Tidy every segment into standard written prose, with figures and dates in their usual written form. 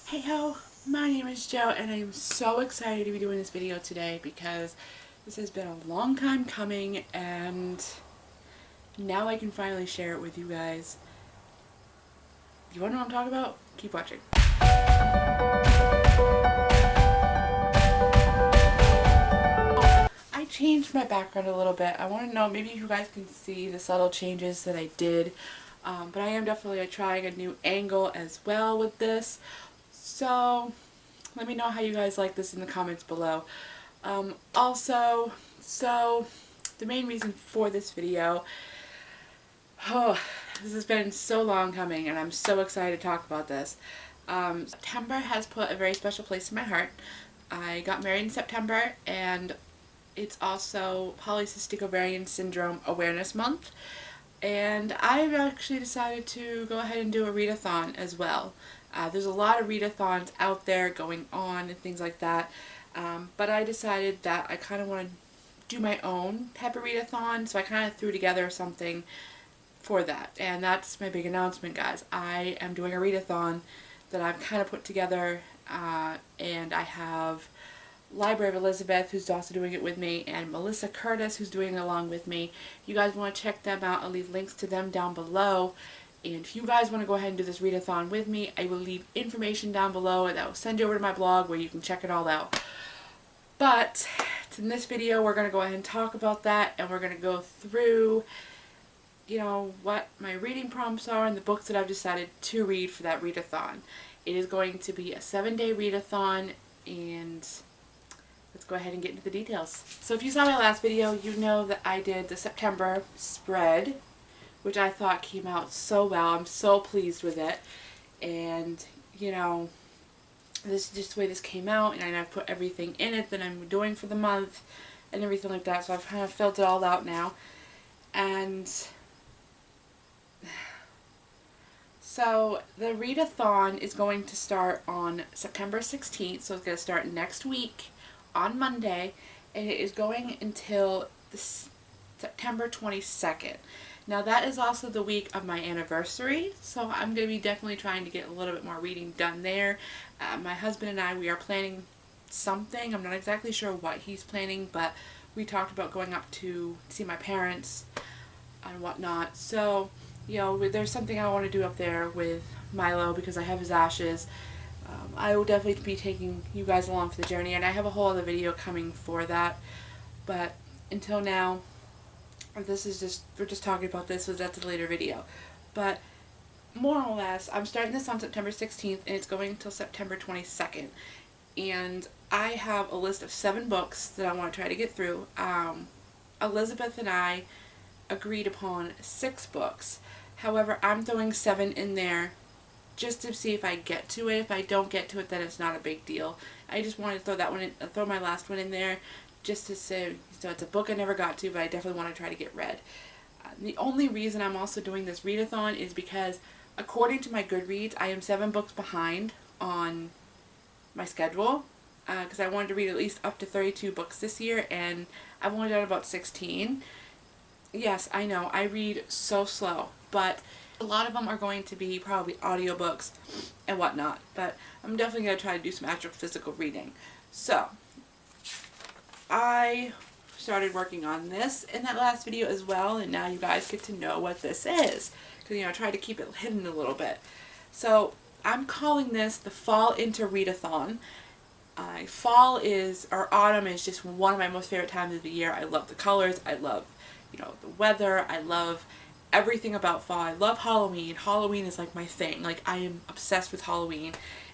Hey ho, my name is Jo and I am so excited to be doing this video today because this has been a long time coming and now I can finally share it with you guys. You want to know what I'm talking about? Keep watching. I changed my background a little bit. I want to know, maybe you guys can see the subtle changes that I did. But I am definitely trying a new angle as well with this. So let me know how you guys like this in the comments below. Also, the main reason for this video, this has been so long coming and I'm so excited to talk about this. September has put a very special place in my heart. I got married in September and it's also Polycystic Ovarian Syndrome Awareness Month. And I've actually decided to go ahead and do a readathon as well. There's a lot of readathons out there going on and things like that. But I decided that I kind of want to do my own type of readathon, so I kind of threw together something for that. And that's my big announcement, guys. I am doing a readathon that I've kind of put together, and I have Library of Elizabeth, who's also doing it with me, and Marissa Curtis, who's doing it along with me. If you guys want to check them out, I'll leave links to them down below. And if you guys want to go ahead and do this readathon with me, I will leave information down below and that will send you over to my blog where you can check it all out. But in this video, we're going to go ahead and talk about that, and we're going to go through, you know, what my reading prompts are and the books that I've decided to read for that readathon. It is going to be a 7-day readathon, and let's go ahead and get into the details. So if you saw my last video, you know that I did the September spread, which I thought came out so well. I'm so pleased with it. And, you know, this is just the way this came out, and I've put everything in it that I'm doing for the month and everything like that. So I've kind of filled it all out now. And so the readathon is going to start on September 16th. So it's going to start next week on Monday, and it is going until September 22nd. Now that is also the week of my anniversary, so I'm going to be definitely trying to get a little bit more reading done there. My husband and I, we are planning something. I'm not exactly sure what he's planning, but we talked about going up to see my parents and whatnot. So, you know, there's something I want to do up there with Milo because I have his ashes. I will definitely be taking you guys along for the journey, and I have a whole other video coming for that. But until now, this is just, we're just talking about this, so that's a later video. But more or less, I'm starting this on September 16th, and it's going until September 22nd. And I have a list of 7 books that I want to try to get through. Elizabeth and I agreed upon 6 books. However, I'm throwing 7 in there just to see if I get to it. If I don't get to it, then it's not a big deal. I just wanted to throw that one in, throw my last one in there, just to say, so it's a book I never got to, but I definitely want to try to get read. The only reason I'm also doing this readathon is because, according to my Goodreads, I am 7 books behind on my schedule, because I wanted to read at least up to 32 books this year, and I've only done about 16. Yes, I know, I read so slow, but a lot of them are going to be probably audiobooks and whatnot, but I'm definitely going to try to do some actual physical reading. So, I started working on this in that last video as well, and now you guys get to know what this is, because, you know, I tried to keep it hidden a little bit. So, I'm calling this the Fall Into Readathon. Fall is, or autumn is just one of my most favorite times of the year. I love the colors, I love, you know, the weather, I love everything about fall. I love Halloween. Halloween is like my thing. Like, I am obsessed with Halloween,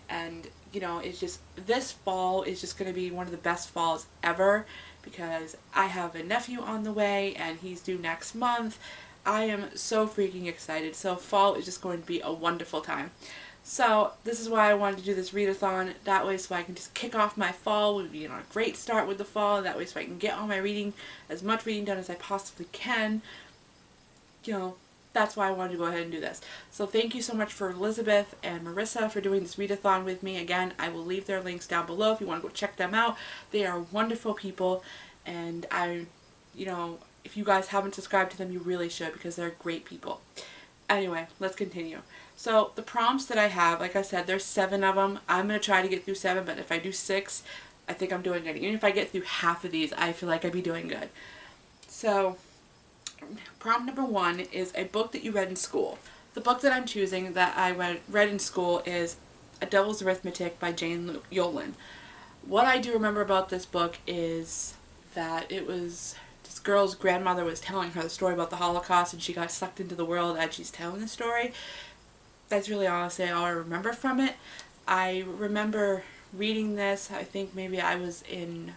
and you know, it's just, this fall is just going to be one of the best falls ever, because I have a nephew on the way and he's due next month. I am so freaking excited. So fall is just going to be a wonderful time. So this is why I wanted to do this readathon, that way so I can just kick off my fall, would be, you know, a great start with the fall, that way so I can get all my reading, as much reading done as I possibly can. You know, that's why I wanted to go ahead and do this. So thank you so much for Elizabeth and Marissa for doing this readathon with me. Again, I will leave their links down below if you want to go check them out. They are wonderful people, and you know, if you guys haven't subscribed to them, you really should, because they're great people. Anyway, let's continue. So the prompts that I have, like I said, there's 7 of them. I'm going to try to get through 7, but if I do 6, I think I'm doing good. Even if I get through half of these, I feel like I'd be doing good. So, prompt number 1 is a book that you read in school. The book that I'm choosing that I read in school is A Devil's Arithmetic by Jane Yolen. What I do remember about this book is that it was this girl's grandmother was telling her the story about the Holocaust, and she got sucked into the world as she's telling the story. That's really honestly all I remember from it. I remember reading this, I think maybe I was in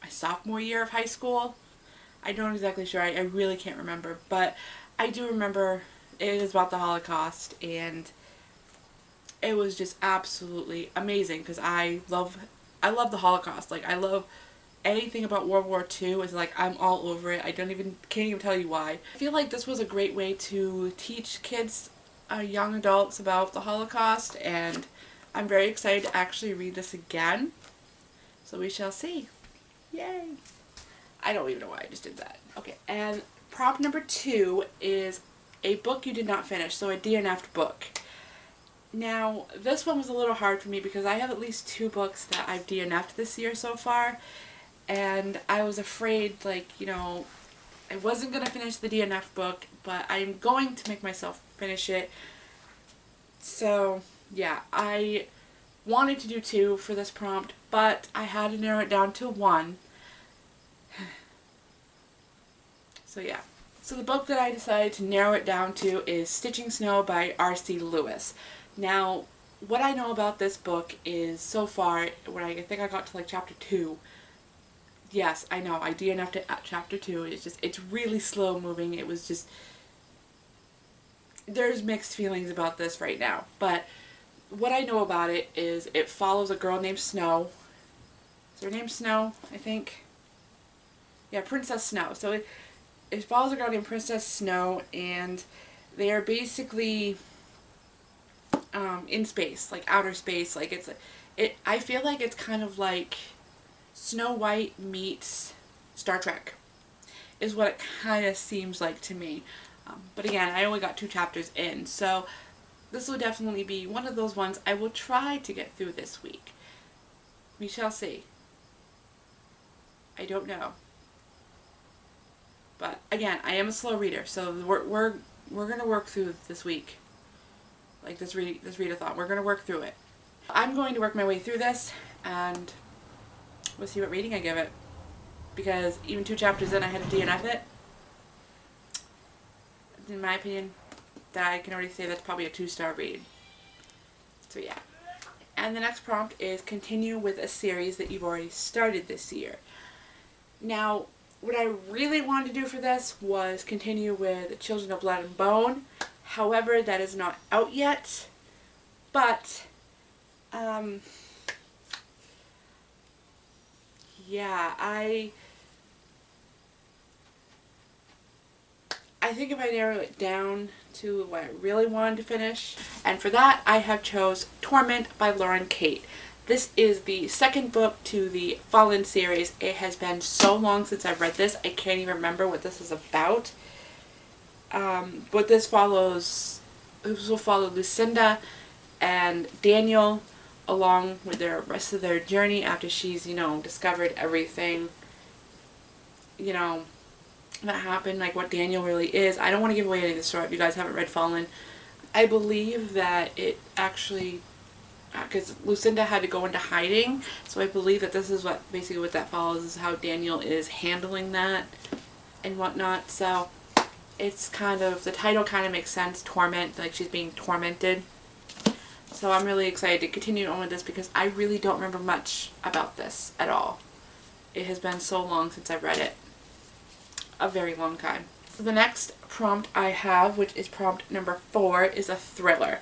my sophomore year of high school. I'm not exactly sure, I really can't remember, but I do remember it is about the Holocaust, and it was just absolutely amazing because I love the Holocaust. Like, I love anything about World War II. It's like I'm all over it. Can't even tell you why. I feel like this was a great way to teach kids, young adults, about the Holocaust, and I'm very excited to actually read this again. So we shall see. Yay! I don't even know why I just did that. Okay, and prompt number 2 is a book you did not finish, so a DNF book. Now, this one was a little hard for me because I have at least 2 books that I've DNF'd this year so far, and I was afraid, like, you know, I wasn't going to finish the DNF book, but I'm going to make myself finish it. So, yeah, I wanted to do 2 for this prompt, but I had to narrow it down to 1. So, yeah. So the book that I decided to narrow it down to is Stitching Snow by R.C. Lewis. Now, what I know about this book is, so far, when I think I got to like chapter 2, yes, I know, I DNF'd it at chapter 2, it's really slow moving. It was just, there's mixed feelings about this right now, but what I know about it is it follows a girl named Snow. Is her name Snow, I think? Yeah, Princess Snow. So it follows a girl named Princess Snow, and they are basically in space, like outer space. Like I feel like it's kind of like Snow White meets Star Trek, is what it kind of seems like to me. But again, I only got 2 chapters in, so this will definitely be one of those ones I will try to get through this week. We shall see. I don't know. But again, I am a slow reader, so we're gonna work through this week. Like this readathon, we're gonna work through it. I'm going to work my way through this, and we'll see what rating I give it. Because even 2 chapters in, I had to DNF it. In my opinion, that I can already say that's probably a 2-star read. So yeah. And the next prompt is continue with a series that you've already started this year. Now, what I really wanted to do for this was continue with Children of Blood and Bone. However, that is not out yet. But, yeah, I think if I narrow it down to what I really wanted to finish, and for that I have chose Torment by Lauren Kate. This is the 2nd book to the Fallen series. It has been so long since I've read this, I can't even remember what this is about. But this will follow Lucinda and Daniel along with the rest of their journey after she's, you know, discovered everything, you know, that happened, like what Daniel really is. I don't want to give away any of the story if you guys haven't read Fallen. I believe that it actually, because Lucinda had to go into hiding, so I believe that this is basically what that follows, is how Daniel is handling that and whatnot. So it's kind of, the title kind of makes sense, Torment, like she's being tormented. So I'm really excited to continue on with this because I really don't remember much about this at all. It has been so long since I've read it. A very long time. So the next prompt I have, which is prompt number 4, is a thriller.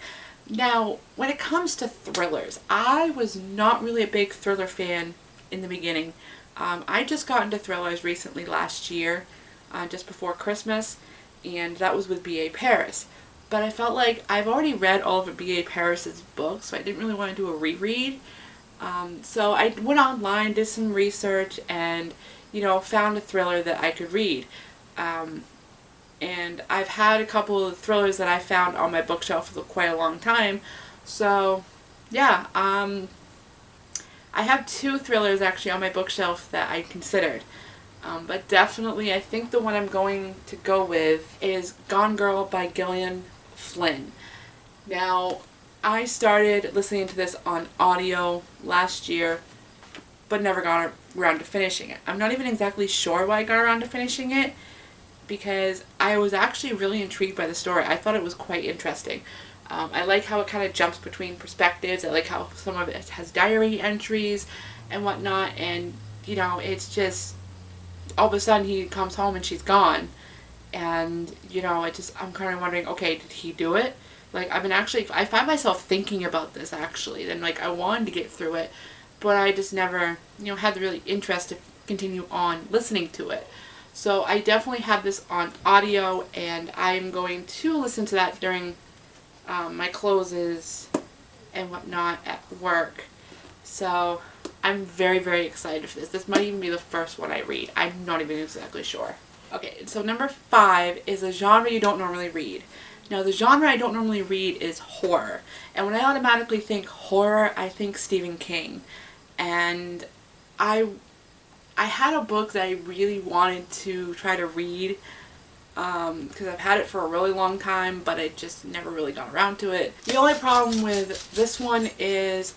Now, when it comes to thrillers, I was not really a big thriller fan in the beginning. I just got into thrillers recently last year, just before Christmas, and that was with B.A. Paris. But I felt like I've already read all of B.A. Paris's books, so I didn't really want to do a reread. So I went online, did some research, and, you know, found a thriller that I could read. and I've had a couple of thrillers that I found on my bookshelf for quite a long time. So yeah, I have 2 thrillers actually on my bookshelf that I considered. But definitely I think the one I'm going to go with is Gone Girl by Gillian Flynn. Now, I started listening to this on audio last year, but never got around to finishing it. I'm not even exactly sure why I got around to finishing it, because I was actually really intrigued by the story. I thought it was quite interesting. I like how it kind of jumps between perspectives. I like how some of it has diary entries and whatnot, and you know, it's just all of a sudden he comes home and she's gone, and you know, I'm kind of wondering, okay, did he do it? Like, I find myself thinking about this actually, and like I wanted to get through it, but I just never, you know, had the really interest to continue on listening to it. So I definitely have this on audio, and I'm going to listen to that during my closes and whatnot at work. So I'm very, very excited for this. This might even be the first one I read. I'm not even exactly sure. Okay, so number 5 is a genre you don't normally read. Now, the genre I don't normally read is horror. And when I automatically think horror, I think Stephen King. And I had a book that I really wanted to try to read, because I've had it for a really long time, but I just never really got around to it. The only problem with this one is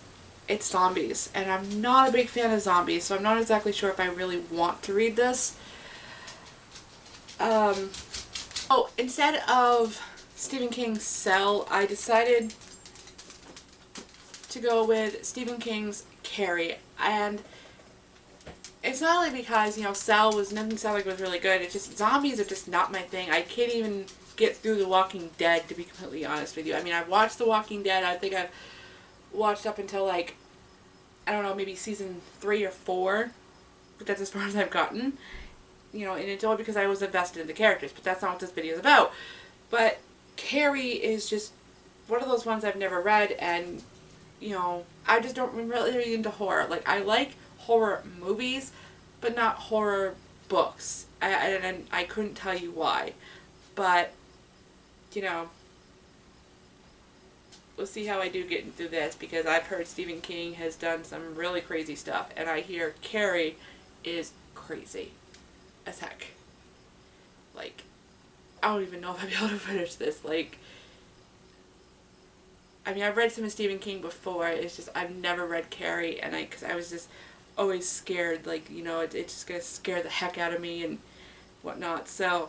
it's zombies, and I'm not a big fan of zombies, so I'm not exactly sure if I really want to read this. Instead of Stephen King's Cell, I decided to go with Stephen King's Carrie, and it's not only because, you know, Cell doesn't sound like it was really good, it's just zombies are just not my thing. I can't even get through The Walking Dead, to be completely honest with you. I mean, I've watched The Walking Dead. I think I've watched up until, like, I don't know, maybe season 3 or 4, but that's as far as I've gotten. You know, and it's only because I was invested in the characters, but that's not what this video is about. But Carrie is just one of those ones I've never read, and, you know, I just don't really into horror. Like, I like horror movies, but not horror books. And I couldn't tell you why. But, you know, we'll see how I do getting through this, because I've heard Stephen King has done some really crazy stuff, and I hear Carrie is crazy as heck. Like, I don't even know if I'll be able to finish this. Like, I mean, I've read some of Stephen King before. It's just I've never read Carrie, and because I was just always scared, like, you know, it's just gonna scare the heck out of me and whatnot. So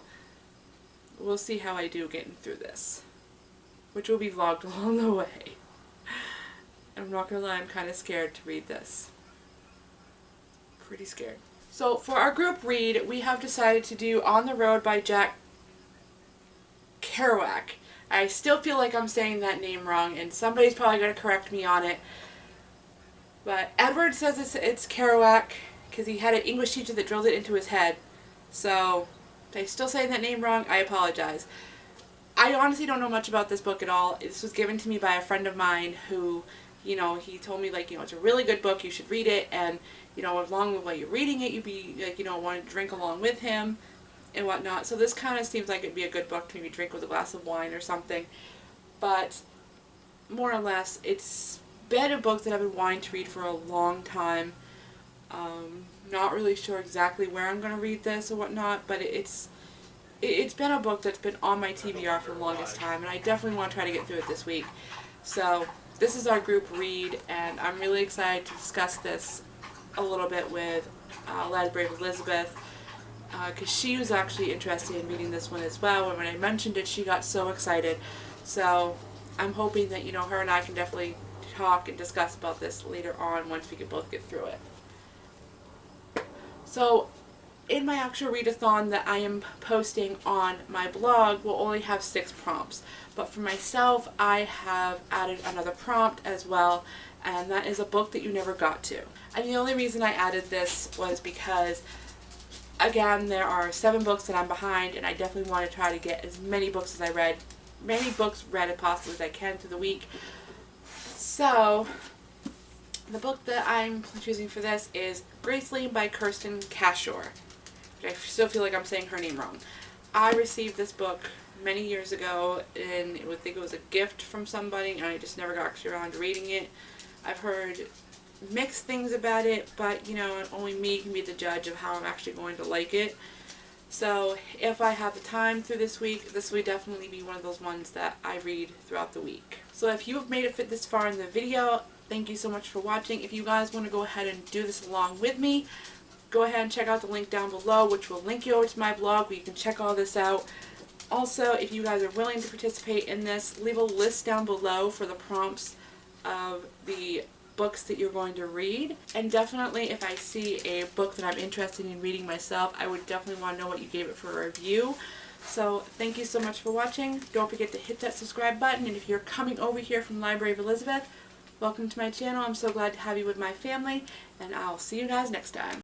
we'll see how I do getting through this, which will be vlogged along the way. I'm not gonna lie, I'm kind of scared to read this. Pretty scared. So for our group read, we have decided to do On the Road by Jack Kerouac. I still feel like I'm saying that name wrong, and somebody's probably going to correct me on it. But Edward says it's Kerouac, because he had an English teacher that drilled it into his head. So, if I'm still saying that name wrong, I apologize. I honestly don't know much about this book at all. This was given to me by a friend of mine who, you know, he told me, like, you know, it's a really good book, you should read it, and, you know, along with while you're reading it, you'd be, like, you know, want to drink along with him and whatnot. So this kind of seems like it'd be a good book to maybe drink with a glass of wine or something. But more or less, it's been a book that I've been wanting to read for a long time. Not really sure exactly where I'm going to read this or whatnot, but it's been a book that's been on my TBR for the longest time, and I definitely want to try to get through it this week. So this is our group read, and I'm really excited to discuss this a little bit with Lad Brave Elizabeth, because she was actually interested in reading this one as well, and when I mentioned it, she got so excited. So I'm hoping that, you know, her and I can definitely talk and discuss about this later on once we can both get through it. So in my actual readathon that I am posting on my blog, we'll only have 6 prompts. But for myself, I have added another prompt as well, and that is a book that you never got to. And the only reason I added this was because, again, there are 7 books that I'm behind, and I definitely want to try to get as many books as many books read as possible as I can through the week. So the book that I'm choosing for this is Graceling by Kirsten Cashore. I still feel like I'm saying her name wrong. I received this book many years ago, and I would think it was a gift from somebody, and I just never got actually around to reading it. I've heard mixed things about it, but you know, only me can be the judge of how I'm actually going to like it. So if I have the time through this week, this will definitely be one of those ones that I read throughout the week. So if you have made it fit this far in the video, thank you so much for watching. If you guys want to go ahead and do this along with me, go ahead and check out the link down below, which will link you over to my blog where you can check all this out. Also, if you guys are willing to participate in this, leave a list down below for the prompts of the books that you're going to read. And definitely, if I see a book that I'm interested in reading myself, I would definitely want to know what you gave it for a review. So thank you so much for watching. Don't forget to hit that subscribe button, and if you're coming over here from Library of Elizabeth, welcome to my channel. I'm so glad to have you with my family, and I'll see you guys next time.